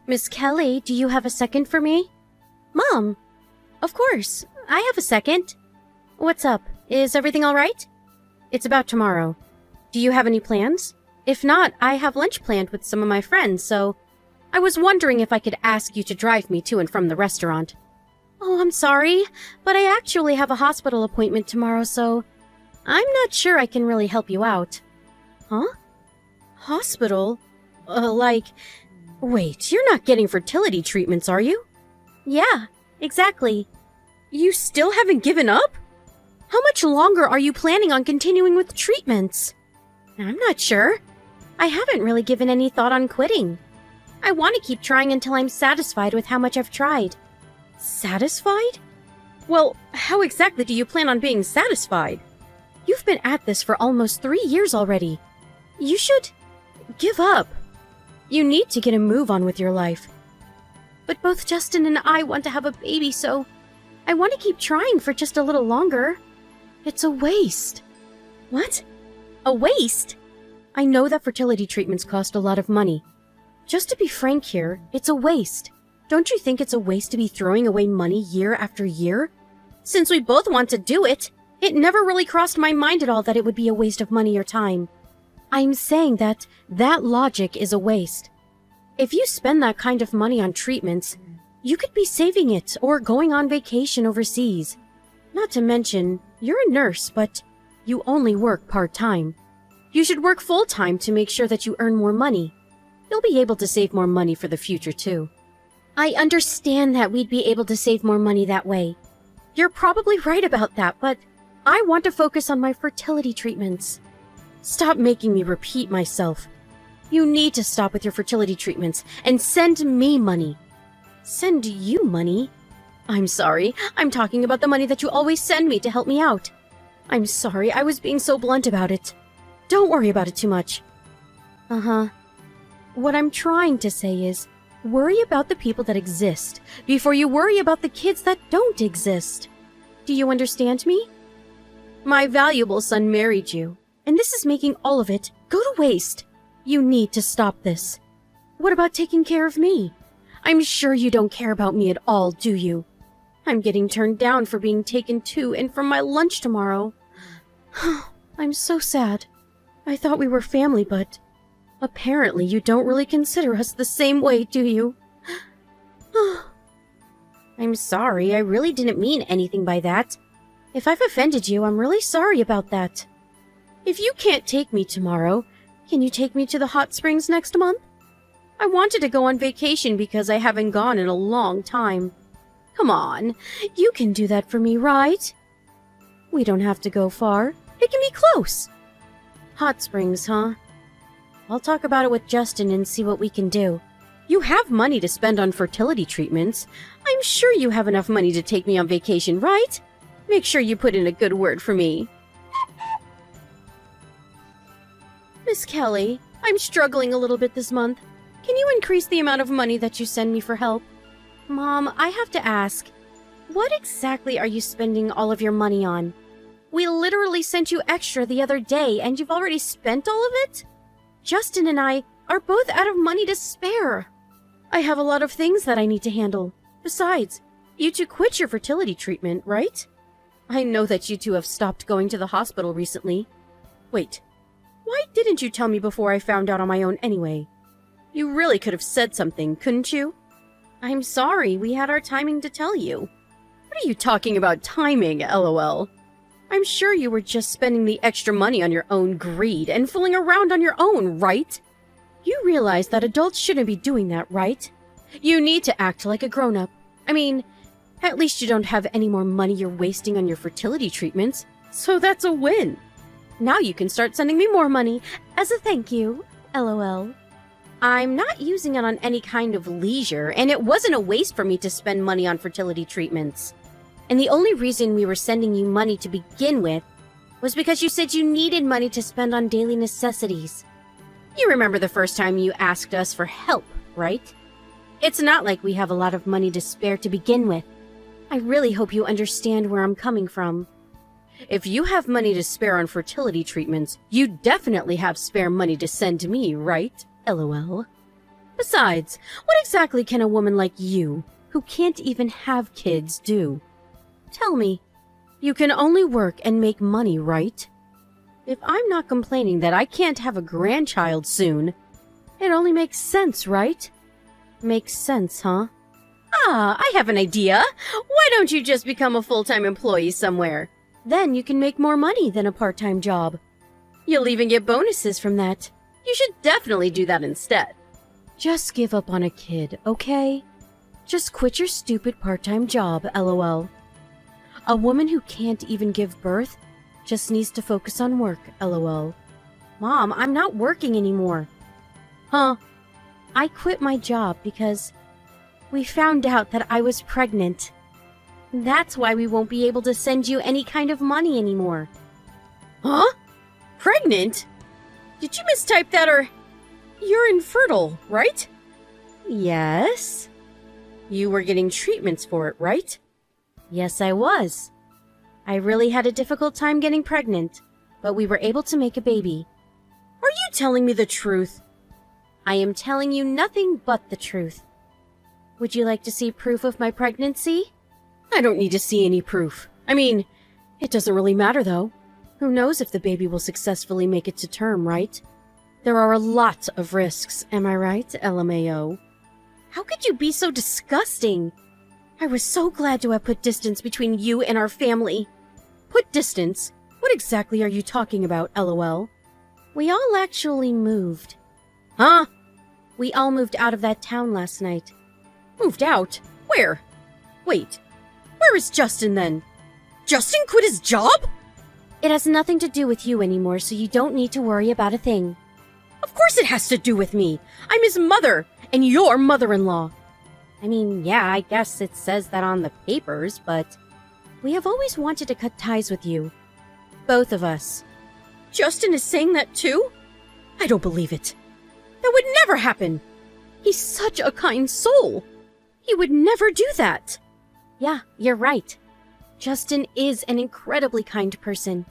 Miss Kelly, do you have a second for me? Mom! Of course, I have a second. What's up? Is everything all right? It's about tomorrow. Do you have any plans? If not, I have lunch planned with some of my friends, so I was wondering if I could ask you to drive me to and from the restaurant. Oh, I'm sorry, but I actually have a hospital appointment tomorrow, so I'm not sure I can really help you out. Huh? Hospital? Wait, you're not getting fertility treatments, are you? Yeah, exactly. You still haven't given up? How much longer are you planning on continuing with treatments? I'm not sure. I haven't really given any thought on quitting. I want to keep trying until I'm satisfied with how much I've tried. Satisfied? Well, how exactly do you plan on being satisfied? You've been at this for almost 3 years already. You should give up. You need to get a move on with your life. But both Justin and I want to have a baby, so I want to keep trying for just a little longer. It's a waste. What? A waste? I know that fertility treatments cost a lot of money. Just to be frank here, it's a waste. Don't you think it's a waste to be throwing away money year after year? Since we both want to do it, it never really crossed my mind at all that it would be a waste of money or time. I'm saying that logic is a waste. If you spend that kind of money on treatments, you could be saving it or going on vacation overseas. Not to mention, you're a nurse, but you only work part-time. You should work full-time to make sure that you earn more money. You'll be able to save more money for the future, too. I understand that we'd be able to save more money that way. You're probably right about that, but I want to focus on my fertility treatments. Stop making me repeat myself. You need to stop with your fertility treatments and send me money. Send you money? I'm sorry, I'm talking about the money that you always send me to help me out. I'm sorry, I was being so blunt about it. Don't worry about it too much. Uh-huh. What I'm trying to say is, worry about the people that exist before you worry about the kids that don't exist. Do you understand me? My valuable son married you, and this is making all of it go to waste. You need to stop this. What about taking care of me? I'm sure you don't care about me at all, do you? I'm getting turned down for being taken to and from my lunch tomorrow. I'm so sad. I thought we were family, but apparently you don't really consider us the same way, do you? I'm sorry, I really didn't mean anything by that. If I've offended you, I'm really sorry about that. If you can't take me tomorrow, can you take me to the hot springs next month? I wanted to go on vacation because I haven't gone in a long time. Come on, you can do that for me, right? We don't have to go far. It can be close. Hot springs, huh? I'll talk about it with Justin and see what we can do. You have money to spend on fertility treatments. I'm sure you have enough money to take me on vacation, right? Make sure you put in a good word for me. Miss Kelly, I'm struggling a little bit this month. Can you increase the amount of money that you send me for help? Mom, I have to ask, what exactly are you spending all of your money on? We literally sent you extra the other day, and you've already spent all of it? Justin and I are both out of money to spare. I have a lot of things that I need to handle. Besides, you two quit your fertility treatment, right? I know that you two have stopped going to the hospital recently. Wait, why didn't you tell me before I found out on my own anyway? You really could have said something, couldn't you? I'm sorry, we had our timing to tell you. What are you talking about timing, LOL? I'm sure you were just spending the extra money on your own greed and fooling around on your own, right? You realize that adults shouldn't be doing that, right? You need to act like a grown-up. I mean, at least you don't have any more money you're wasting on your fertility treatments, so that's a win. Now you can start sending me more money as a thank you, LOL. I'm not using it on any kind of leisure, and it wasn't a waste for me to spend money on fertility treatments. And the only reason we were sending you money to begin with was because you said you needed money to spend on daily necessities. You remember the first time you asked us for help, right? It's not like we have a lot of money to spare to begin with. I really hope you understand where I'm coming from. If you have money to spare on fertility treatments, you definitely have spare money to send to me, right? LOL. Besides, what exactly can a woman like you, who can't even have kids, do? Tell me, you can only work and make money, right? If I'm not complaining that I can't have a grandchild soon, it only makes sense, right? Makes sense, huh? Ah, I have an idea. Why don't you just become a full-time employee somewhere? Then you can make more money than a part-time job. You'll even get bonuses from that. You should definitely do that instead. Just give up on a kid, okay? Just quit your stupid part-time job, LOL. A woman who can't even give birth just needs to focus on work, LOL. Mom, I'm not working anymore. Huh? I quit my job because we found out that I was pregnant. That's why we won't be able to send you any kind of money anymore. Huh? Pregnant? Did you mistype that, or... You're infertile, right? Yes. You were getting treatments for it, right? Yes, I was. I really had a difficult time getting pregnant, but we were able to make a baby. Are you telling me the truth? I am telling you nothing but the truth. Would you like to see proof of my pregnancy? I don't need to see any proof. I mean, it doesn't really matter, though. Who knows if the baby will successfully make it to term, right? There are a lot of risks, am I right, LMAO? How could you be so disgusting? I was so glad to have put distance between you and our family. Put distance? What exactly are you talking about, LOL? We all actually moved. Huh? We all moved out of that town last night. Moved out? Where? Wait, where is Justin then? Justin quit his job? It has nothing to do with you anymore, so you don't need to worry about a thing. Of course it has to do with me. I'm his mother, and your mother-in-law. I mean, yeah, I guess it says that on the papers, but we have always wanted to cut ties with you. Both of us. Justin is saying that too? I don't believe it. That would never happen. He's such a kind soul. He would never do that. Yeah, you're right. Justin is an incredibly kind person.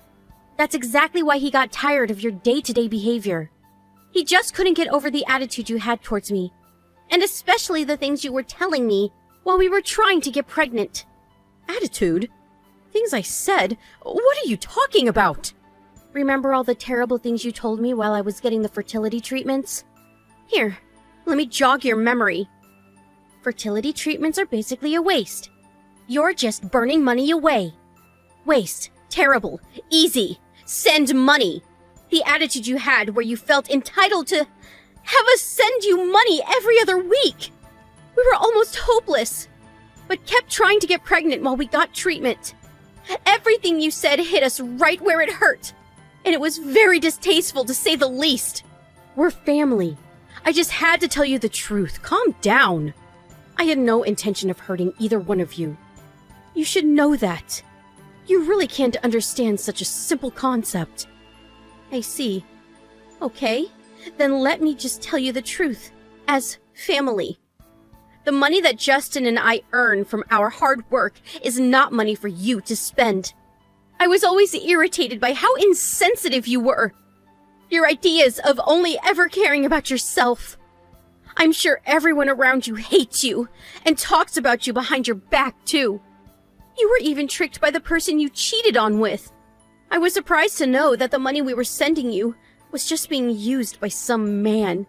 That's exactly why he got tired of your day-to-day behavior. He just couldn't get over the attitude you had towards me, and especially the things you were telling me while we were trying to get pregnant. Attitude? Things I said? What are you talking about? Remember all the terrible things you told me while I was getting the fertility treatments? Here, let me jog your memory. Fertility treatments are basically a waste. You're just burning money away. Waste. Terrible. Easy. Send money. The attitude you had where you felt entitled to have us send you money every other week. We were almost hopeless, but kept trying to get pregnant while we got treatment. Everything you said hit us right where it hurt, and it was very distasteful to say the least. We're family. I just had to tell you the truth. Calm down. I had no intention of hurting either one of you. You should know that. You really can't understand such a simple concept. I see. Okay, then let me just tell you the truth. As family. The money that Justin and I earn from our hard work is not money for you to spend. I was always irritated by how insensitive you were. Your ideas of only ever caring about yourself. I'm sure everyone around you hates you and talks about you behind your back, too. You were even tricked by the person you cheated on with. I was surprised to know that the money we were sending you was just being used by some man.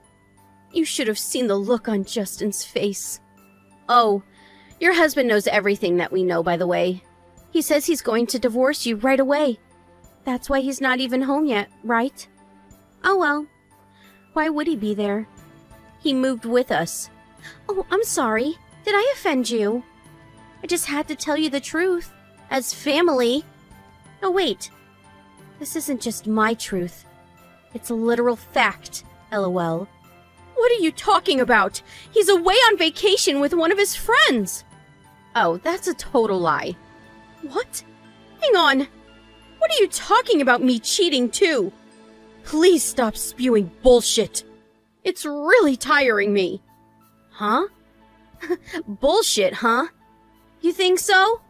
You should have seen the look on Justin's face. Oh, your husband knows everything that we know, by the way. He says he's going to divorce you right away. That's why he's not even home yet, right? Oh well. Why would he be there? He moved with us. Oh, I'm sorry. Did I offend you? I just had to tell you the truth. As family. Oh, wait. This isn't just my truth. It's a literal fact, LOL. What are you talking about? He's away on vacation with one of his friends. Oh, that's a total lie. What? Hang on. What are you talking about me cheating too? Please stop spewing bullshit. It's really tiring me. Huh? Bullshit, huh? You think so?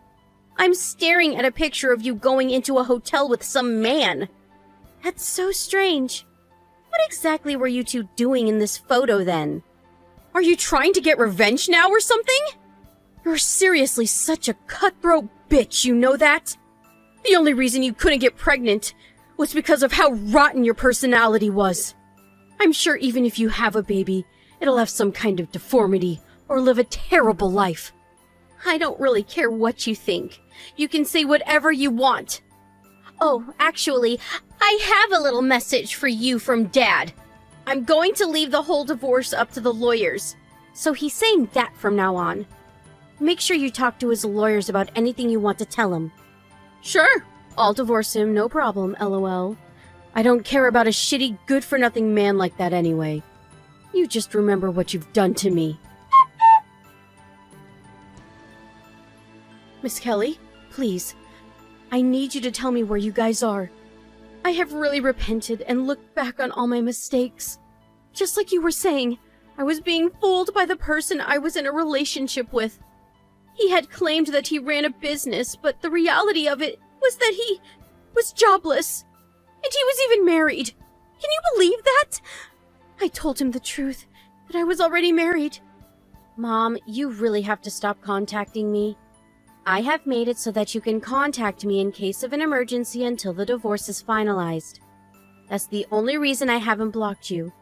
I'm staring at a picture of you going into a hotel with some man. That's so strange. What exactly were you two doing in this photo then? Are you trying to get revenge now or something? You're seriously such a cutthroat bitch, you know that? The only reason you couldn't get pregnant was because of how rotten your personality was. I'm sure even if you have a baby, it'll have some kind of deformity or live a terrible life. I don't really care what you think. You can say whatever you want. Oh, actually, I have a little message for you from Dad. I'm going to leave the whole divorce up to the lawyers. So he's saying that from now on. Make sure you talk to his lawyers about anything you want to tell him. Sure, I'll divorce him, no problem, LOL. I don't care about a shitty, good-for-nothing man like that anyway. You just remember what you've done to me. Miss Kelly, please. I need you to tell me where you guys are. I have really repented and looked back on all my mistakes. Just like you were saying, I was being fooled by the person I was in a relationship with. He had claimed that he ran a business, but the reality of it was that he was jobless. And he was even married. Can you believe that? I told him the truth, that I was already married. Mom, you really have to stop contacting me. I have made it so that you can contact me in case of an emergency until the divorce is finalized. That's the only reason I haven't blocked you.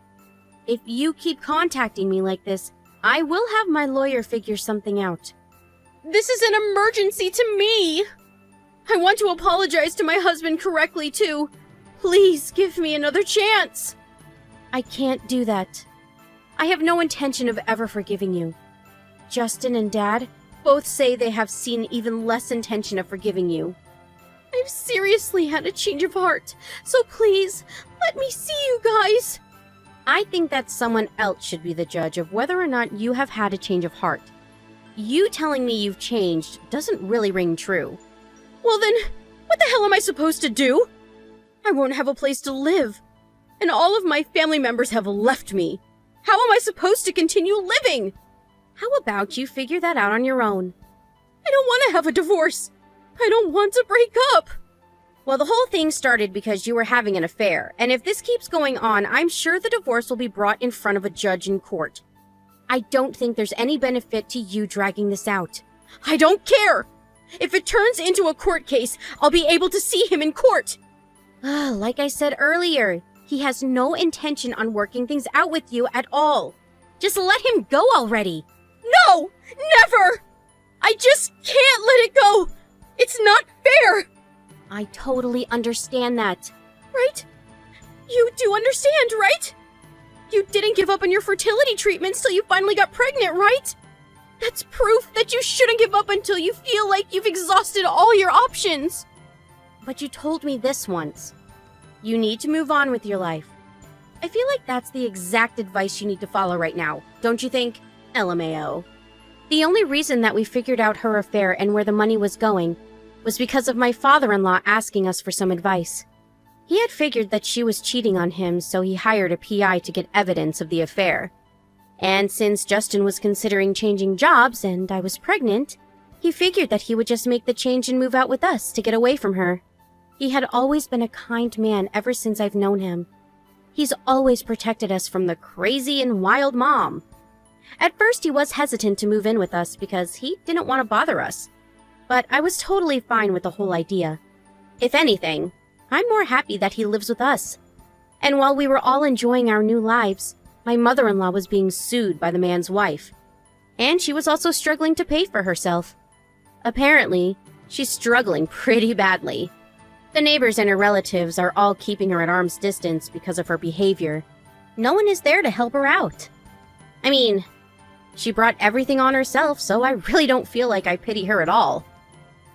If you keep contacting me like this, I will have my lawyer figure something out. This is an emergency to me! I want to apologize to my husband correctly, too. Please give me another chance. I can't do that. I have no intention of ever forgiving you. Justin and Dad both say they have seen even less intention of forgiving you. I've seriously had a change of heart, so please, let me see you guys. I think that someone else should be the judge of whether or not you have had a change of heart. You telling me you've changed doesn't really ring true. Well then, what the hell am I supposed to do? I won't have a place to live, and all of my family members have left me. How am I supposed to continue living? How about you figure that out on your own? I don't want to have a divorce. I don't want to break up. Well, the whole thing started because you were having an affair, and if this keeps going on, I'm sure the divorce will be brought in front of a judge in court. I don't think there's any benefit to you dragging this out. I don't care! If it turns into a court case, I'll be able to see him in court! Like I said earlier, he has no intention on working things out with you at all. Just let him go already. No! Never! I just can't let it go! It's not fair! I totally understand that. Right? You do understand, right? You didn't give up on your fertility treatments till you finally got pregnant, right? That's proof that you shouldn't give up until you feel like you've exhausted all your options. But you told me this once. You need to move on with your life. I feel like that's the exact advice you need to follow right now, don't you think? LMAO. The only reason that we figured out her affair and where the money was going was because of my father-in-law asking us for some advice. He had figured that she was cheating on him, so he hired a PI to get evidence of the affair. And since Justin was considering changing jobs and I was pregnant, he figured that he would just make the change and move out with us to get away from her. He had always been a kind man ever since I've known him. He's always protected us from the crazy and wild mom. At first, he was hesitant to move in with us because he didn't want to bother us. But I was totally fine with the whole idea. If anything, I'm more happy that he lives with us. And while we were all enjoying our new lives, my mother-in-law was being sued by the man's wife. And she was also struggling to pay for herself. Apparently, she's struggling pretty badly. The neighbors and her relatives are all keeping her at arm's distance because of her behavior. No one is there to help her out. I mean, she brought everything on herself, so I really don't feel like I pity her at all.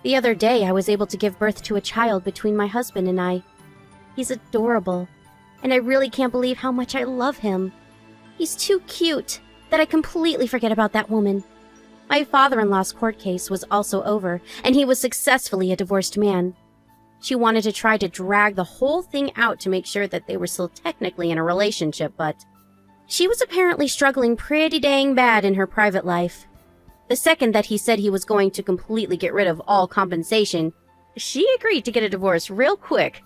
The other day, I was able to give birth to a child between my husband and I. He's adorable, and I really can't believe how much I love him. He's too cute that I completely forget about that woman. My father-in-law's court case was also over, and he was successfully a divorced man. She wanted to try to drag the whole thing out to make sure that they were still technically in a relationship, but she was apparently struggling pretty dang bad in her private life. The second that he said he was going to completely get rid of all compensation, she agreed to get a divorce real quick.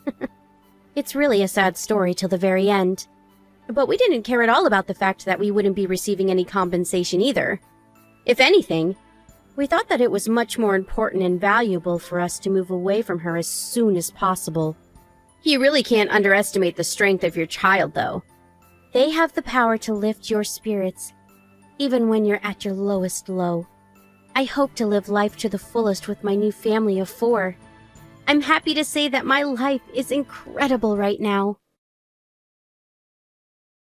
It's really a sad story till the very end. But we didn't care at all about the fact that we wouldn't be receiving any compensation either. If anything, we thought that it was much more important and valuable for us to move away from her as soon as possible. You really can't underestimate the strength of your child, though. They have the power to lift your spirits, even when you're at your lowest low. I hope to live life to the fullest with my new family of 4. I'm happy to say that my life is incredible right now.